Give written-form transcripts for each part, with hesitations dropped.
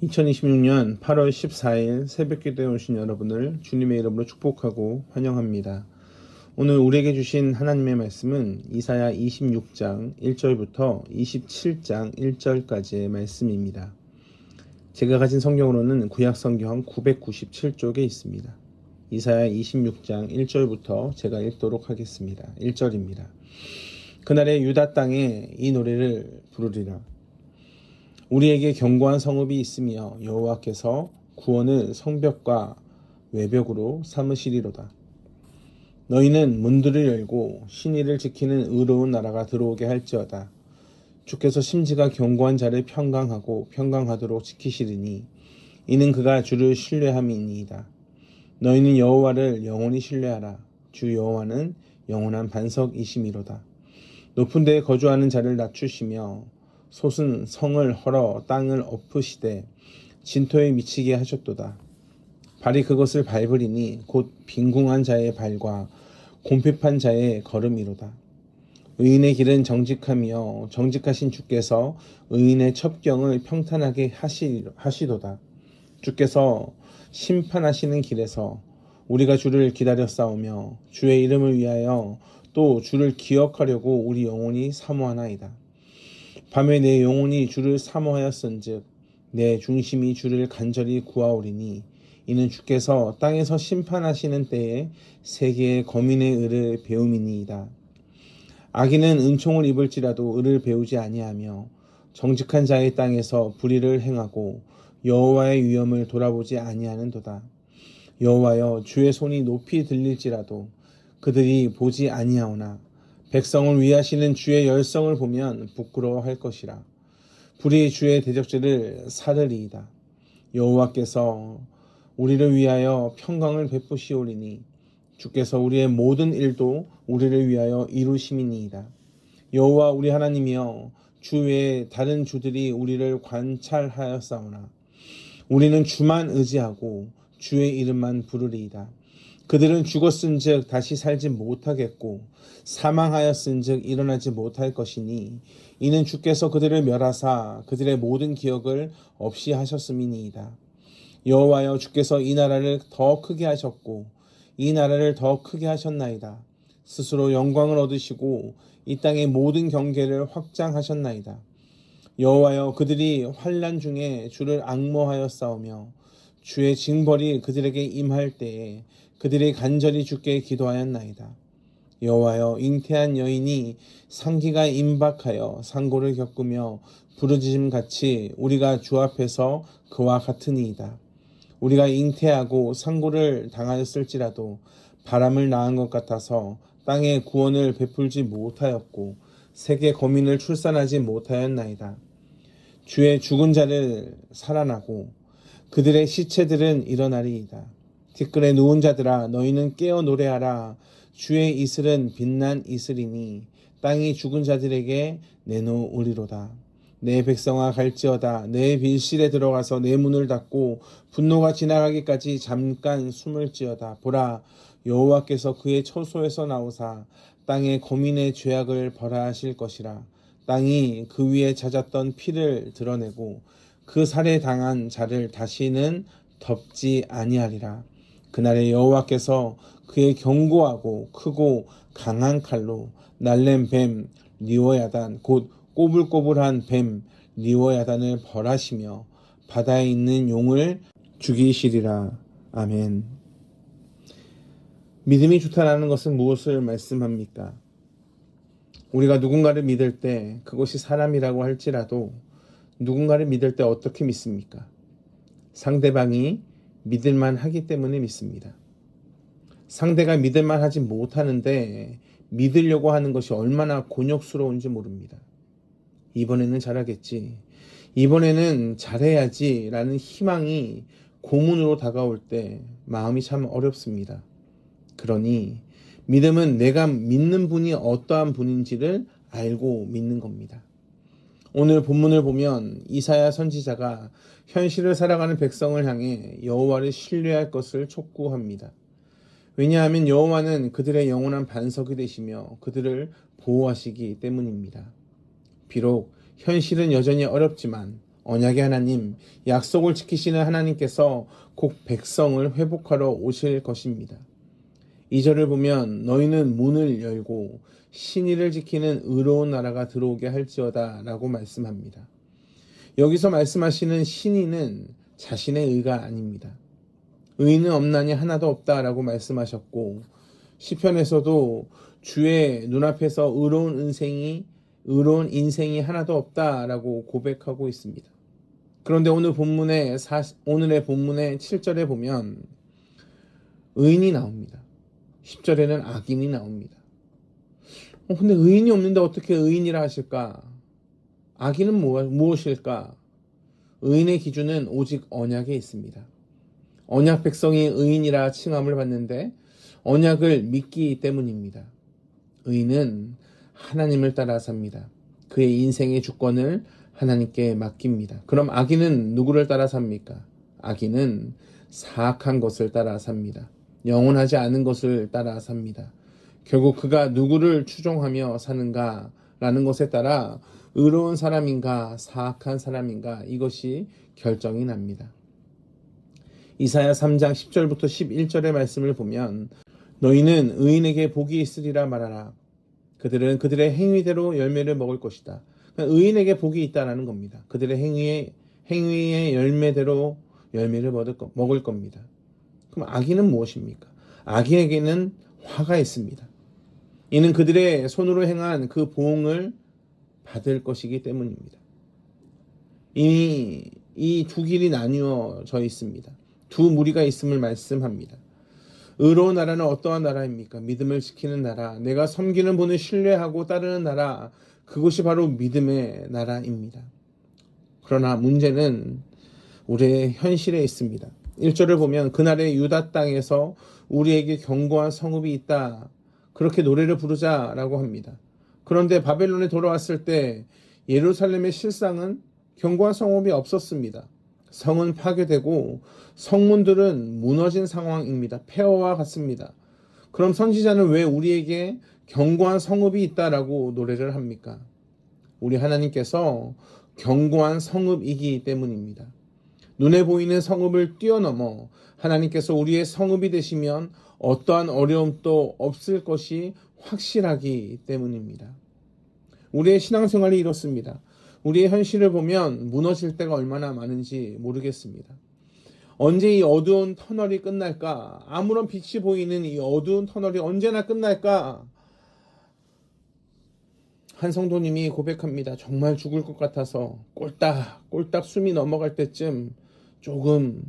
2026년 8월 14일 새벽기도에 오신 여러분을 주님의 이름으로 축복하고 환영합니다. 오늘 우리에게 주신 하나님의 말씀은 이사야 26장 1절부터 27장 1절까지의 말씀입니다. 제가 가진 성경으로는 구약성경 997쪽에 있습니다. 이사야 26장 1절부터 제가 읽도록 하겠습니다. 1절입니다. 그날에 유다 땅에 이 노래를 부르리라. 우리에게 견고한 성읍이 있으며 여호와께서 구원을 성벽과 외벽으로 삼으시리로다. 너희는 문들을 열고 신의를 지키는 의로운 나라가 들어오게 할지어다. 주께서 심지가 견고한 자를 평강하도록 지키시리니 이는 그가 주를 신뢰함이니이다. 너희는 여호와를 영원히 신뢰하라. 주 여호와는 영원한 반석이심이로다. 높은 데에 거주하는 자를 낮추시며 솟은 성을 헐어 땅을 엎으시되 진토에 미치게 하셨도다. 발이 그것을 밟으리니 곧 빈궁한 자의 발과 곰핍한 자의 걸음이로다. 의인의 길은 정직하며 정직하신 주께서 의인의 첩경을 평탄하게 하시도다. 주께서 심판하시는 길에서 우리가 주를 기다려 싸우며 주의 이름을 위하여 또 주를 기억하려고 우리 영혼이 사모하나이다. 밤에 내 영혼이 주를 사모하였은즉 내 중심이 주를 간절히 구하오리니 이는 주께서 땅에서 심판하시는 때에 세계의 거민의 의를 배움이니이다. 악인은 은총을 입을지라도 의를 배우지 아니하며 정직한 자의 땅에서 불의를 행하고 여호와의 위엄을 돌아보지 아니하는도다. 여호와여, 주의 손이 높이 들릴지라도 그들이 보지 아니하오나 백성을 위하시는 주의 열성을 보면 부끄러워할 것이라. 불이 주의 대적죄를 사르리이다. 여호와께서 우리를 위하여 평강을 베푸시오리니 주께서 우리의 모든 일도 우리를 위하여 이루심이니이다. 여호와 우리 하나님이여, 주 외에 다른 주들이 우리를 관찰하였사오나 우리는 주만 의지하고 주의 이름만 부르리이다. 그들은 죽었은즉 다시 살지 못하겠고 사망하였은즉 일어나지 못할 것이니 이는 주께서 그들을 멸하사 그들의 모든 기억을 없이 하셨음이니이다. 여호와여, 주께서 이 나라를 더 크게 하셨고 이 나라를 더 크게 하셨나이다. 스스로 영광을 얻으시고 이 땅의 모든 경계를 확장하셨나이다. 여호와여, 그들이 환난 중에 주를 앙모하였사오며 주의 징벌이 그들에게 임할 때에 그들이 간절히 주께 기도하였나이다. 여호와여, 잉태한 여인이 상기가 임박하여 상고를 겪으며 부르짖음같이 우리가 주 앞에서 그와 같으니이다. 우리가 잉태하고 상고를 당하였을지라도 바람을 낳은 것 같아서 땅에 구원을 베풀지 못하였고 세계 거민을 출산하지 못하였나이다. 주의 죽은 자를 살아나고 그들의 시체들은 일어나리이다. 티끌에 누운 자들아, 너희는 깨어 노래하라. 주의 이슬은 빛난 이슬이니 땅이 죽은 자들에게 내놓으리로다. 내 백성아, 갈지어다. 내 빌실에 들어가서 내 문을 닫고 분노가 지나가기까지 잠깐 숨을지어다. 보라, 여호와께서 그의 처소에서 나오사 땅의 거민의 죄악을 벌하실 것이라. 땅이 그 위에 잦았던 피를 드러내고 그 살해당한 자를 다시는 덮지 아니하리라. 그날에 여호와께서 그의 견고하고 크고 강한 칼로 날랜 뱀 리워야단 곧 꼬불꼬불한 뱀 리워야단을 벌하시며 바다에 있는 용을 죽이시리라. 아멘. 믿음이 좋다라는 것은 무엇을 말씀합니까? 우리가 누군가를 믿을 때 그것이 사람이라고 할지라도 누군가를 믿을 때 어떻게 믿습니까? 상대방이 믿을만 하기 때문에 믿습니다. 상대가 믿을만 하지 못하는데 믿으려고 하는 것이 얼마나 곤욕스러운지 모릅니다. 이번에는 잘하겠지, 이번에는 잘해야지 라는 희망이 고문으로 다가올 때 마음이 참 어렵습니다. 그러니 믿음은 내가 믿는 분이 어떠한 분인지를 알고 믿는 겁니다. 오늘 본문을 보면 이사야 선지자가 현실을 살아가는 백성을 향해 여호와를 신뢰할 것을 촉구합니다. 왜냐하면 여호와는 그들의 영원한 반석이 되시며 그들을 보호하시기 때문입니다. 비록 현실은 여전히 어렵지만 언약의 하나님, 약속을 지키시는 하나님께서 곧 백성을 회복하러 오실 것입니다. 2절을 보면 너희는 문을 열고 신의를 지키는 의로운 나라가 들어오게 할지어다 라고 말씀합니다. 여기서 말씀하시는 신의는 자신의 의가 아닙니다. 의는 없나니 하나도 없다라고 말씀하셨고 시편에서도 주의 눈앞에서 의로운 인생이 하나도 없다라고 고백하고 있습니다. 그런데 오늘의 본문의 7절에 보면 의인이 나옵니다. 10절에는 악인이 나옵니다. 근데 의인이 없는데 어떻게 의인이라 하실까? 악인은 무엇일까? 의인의 기준은 오직 언약에 있습니다. 언약 백성이 의인이라 칭함을 받는데 언약을 믿기 때문입니다. 의인은 하나님을 따라 삽니다. 그의 인생의 주권을 하나님께 맡깁니다. 그럼 악인은 누구를 따라 삽니까? 악인은 사악한 것을 따라 삽니다. 영원하지 않은 것을 따라 삽니다. 결국 그가 누구를 추종하며 사는가라는 것에 따라 의로운 사람인가 사악한 사람인가 이것이 결정이 납니다. 이사야 3장 10절부터 11절의 말씀을 보면 너희는 의인에게 복이 있으리라 말하라. 그들은 그들의 행위대로 열매를 먹을 것이다. 그러니까 의인에게 복이 있다라는 겁니다. 그들의 행위의 열매대로 열매를 먹을 겁니다. 그럼 악인은 무엇입니까? 악인에게는 화가 있습니다. 이는 그들의 손으로 행한 그 보응을 받을 것이기 때문입니다. 이미 이 두 길이 나뉘어져 있습니다. 두 무리가 있음을 말씀합니다. 의로운 나라는 어떠한 나라입니까? 믿음을 지키는 나라, 내가 섬기는 분을 신뢰하고 따르는 나라, 그것이 바로 믿음의 나라입니다. 그러나 문제는 우리의 현실에 있습니다. 1절을 보면 그날의 유다 땅에서 우리에게 견고한 성읍이 있다. 그렇게 노래를 부르자라고 합니다. 그런데 바벨론에 돌아왔을 때 예루살렘의 실상은 견고한 성읍이 없었습니다. 성은 파괴되고 성문들은 무너진 상황입니다. 폐허와 같습니다. 그럼 선지자는 왜 우리에게 견고한 성읍이 있다라고 노래를 합니까? 우리 하나님께서 견고한 성읍이기 때문입니다. 눈에 보이는 성읍을 뛰어넘어 하나님께서 우리의 성읍이 되시면 어떠한 어려움도 없을 것이 확실하기 때문입니다. 우리의 신앙생활이 이렇습니다. 우리의 현실을 보면 무너질 때가 얼마나 많은지 모르겠습니다. 언제 이 어두운 터널이 끝날까? 아무런 빛이 보이는 이 어두운 터널이 언제나 끝날까? 한 성도님이 고백합니다. 정말 죽을 것 같아서 꼴딱 숨이 넘어갈 때쯤 조금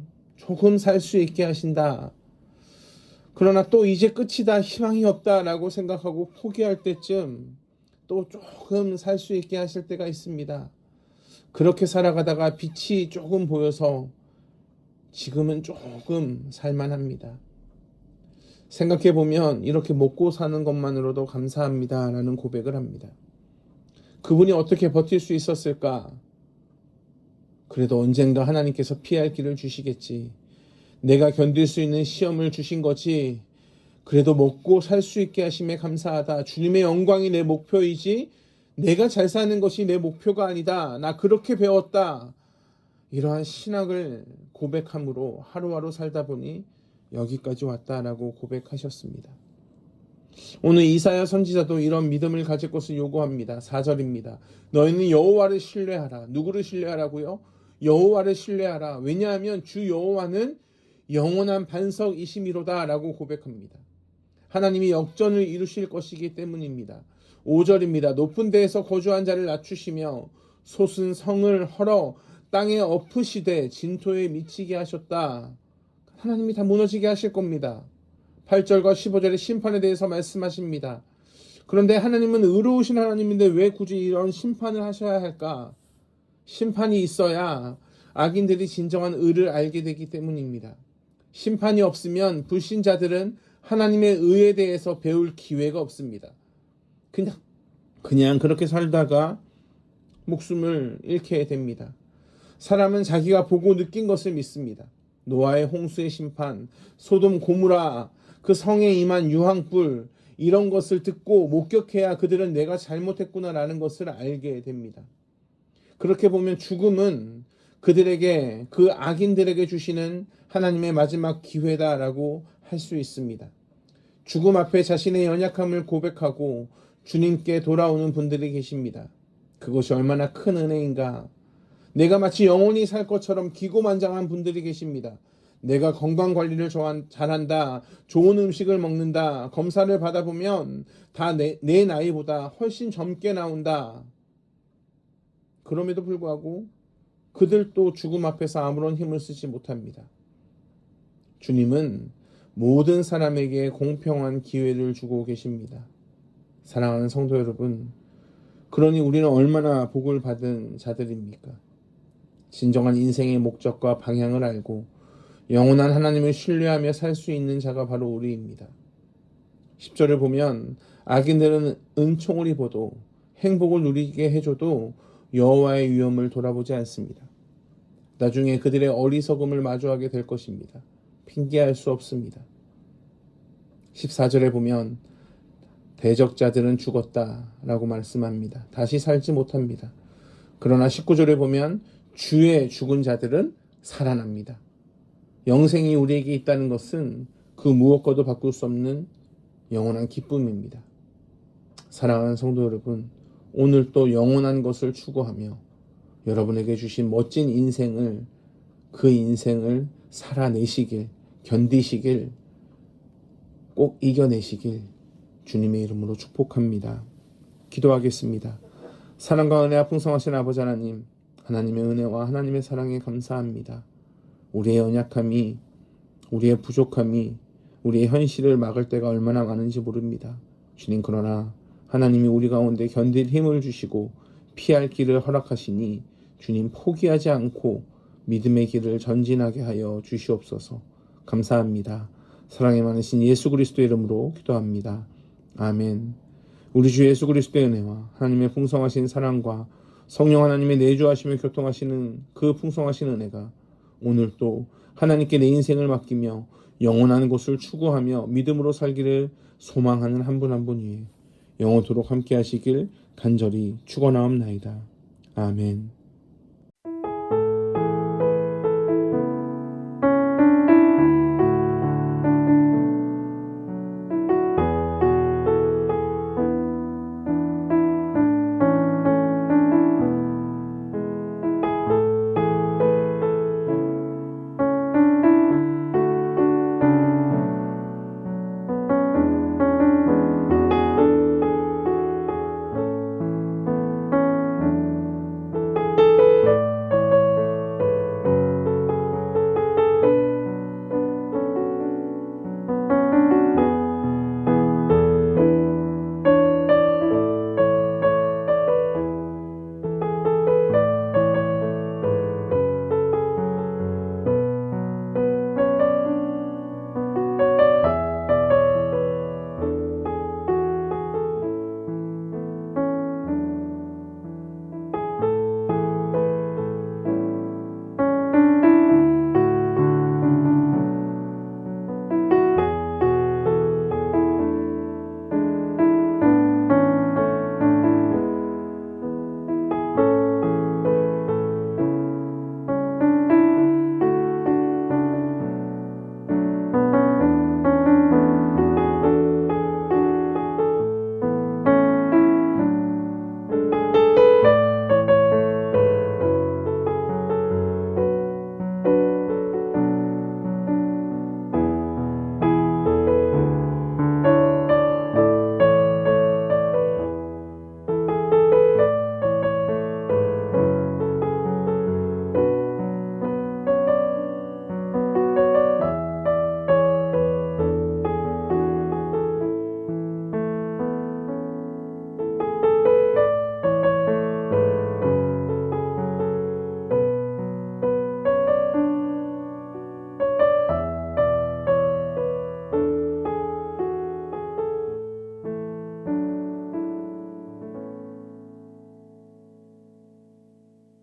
살 수 있게 하신다. 그러나 또 이제 끝이다, 희망이 없다라고 생각하고 포기할 때쯤 또 조금 살 수 있게 하실 때가 있습니다. 그렇게 살아가다가 빛이 조금 보여서 지금은 조금 살만합니다. 생각해보면 이렇게 먹고 사는 것만으로도 감사합니다 라는 고백을 합니다. 그분이 어떻게 버틸 수 있었을까? 그래도 언젠가 하나님께서 피할 길을 주시겠지. 내가 견딜 수 있는 시험을 주신 거지. 그래도 먹고 살 수 있게 하심에 감사하다. 주님의 영광이 내 목표이지 내가 잘 사는 것이 내 목표가 아니다. 나 그렇게 배웠다. 이러한 신앙을 고백함으로 하루하루 살다 보니 여기까지 왔다라고 고백하셨습니다. 오늘 이사야 선지자도 이런 믿음을 가질 것을 요구합니다. 4절입니다. 너희는 여호와를 신뢰하라. 누구를 신뢰하라고요? 여호와를 신뢰하라. 왜냐하면 주 여호와는 영원한 반석이심이로다 라고 고백합니다. 하나님이 역전을 이루실 것이기 때문입니다. 5절입니다. 높은 데에서 거주한 자를 낮추시며 솟은 성을 헐어 땅에 엎으시되 진토에 미치게 하셨다. 하나님이 다 무너지게 하실 겁니다. 8절과 15절의 심판에 대해서 말씀하십니다. 그런데 하나님은 의로우신 하나님인데 왜 굳이 이런 심판을 하셔야 할까? 심판이 있어야 악인들이 진정한 의를 알게 되기 때문입니다. 심판이 없으면 불신자들은 하나님의 의에 대해서 배울 기회가 없습니다. 그냥 그렇게 살다가 목숨을 잃게 됩니다. 사람은 자기가 보고 느낀 것을 믿습니다. 노아의 홍수의 심판, 소돔 고무라, 그 성에 임한 유황불, 이런 것을 듣고 목격해야 그들은 내가 잘못했구나라는 것을 알게 됩니다. 그렇게 보면 죽음은 그들에게, 그 악인들에게 주시는 하나님의 마지막 기회다라고 할 수 있습니다. 죽음 앞에 자신의 연약함을 고백하고 주님께 돌아오는 분들이 계십니다. 그것이 얼마나 큰 은혜인가. 내가 마치 영원히 살 것처럼 기고만장한 분들이 계십니다. 내가 건강관리를 잘한다, 좋은 음식을 먹는다, 검사를 받아보면 다 내 나이보다 훨씬 젊게 나온다. 그럼에도 불구하고 그들도 죽음 앞에서 아무런 힘을 쓰지 못합니다. 주님은 모든 사람에게 공평한 기회를 주고 계십니다. 사랑하는 성도 여러분, 그러니 우리는 얼마나 복을 받은 자들입니까? 진정한 인생의 목적과 방향을 알고 영원한 하나님을 신뢰하며 살 수 있는 자가 바로 우리입니다. 10절을 보면 악인들은 은총을 입어도 행복을 누리게 해줘도 여호와의 위엄을 돌아보지 않습니다. 나중에 그들의 어리석음을 마주하게 될 것입니다. 핑계할 수 없습니다. 14절에 보면 대적자들은 죽었다라고 말씀합니다. 다시 살지 못합니다. 그러나 19절에 보면 주의 죽은 자들은 살아납니다. 영생이 우리에게 있다는 것은 그 무엇과도 바꿀 수 없는 영원한 기쁨입니다. 사랑하는 성도 여러분, 오늘 또 영원한 것을 추구하며 여러분에게 주신 멋진 인생을, 그 인생을 살아내시길, 견디시길, 꼭 이겨내시길 주님의 이름으로 축복합니다. 기도하겠습니다. 사랑과 은혜와 풍성하신 아버지 하나님, 하나님의 은혜와 하나님의 사랑에 감사합니다. 우리의 연약함이, 우리의 부족함이 우리의 현실을 막을 때가 얼마나 많은지 모릅니다. 주님, 그러나 하나님이 우리 가운데 견딜 힘을 주시고 피할 길을 허락하시니 주님, 포기하지 않고 믿음의 길을 전진하게 하여 주시옵소서. 감사합니다. 사랑이 많으신 예수 그리스도의 이름으로 기도합니다. 아멘. 우리 주 예수 그리스도의 은혜와 하나님의 풍성하신 사랑과 성령 하나님의 내주하시며 교통하시는 그 풍성하신 은혜가 오늘도 하나님께 내 인생을 맡기며 영원한 곳을 추구하며 믿음으로 살기를 소망하는 한 분 한 분 위에 영원토록 함께 하시길 간절히 축원하옵나이다. 아멘.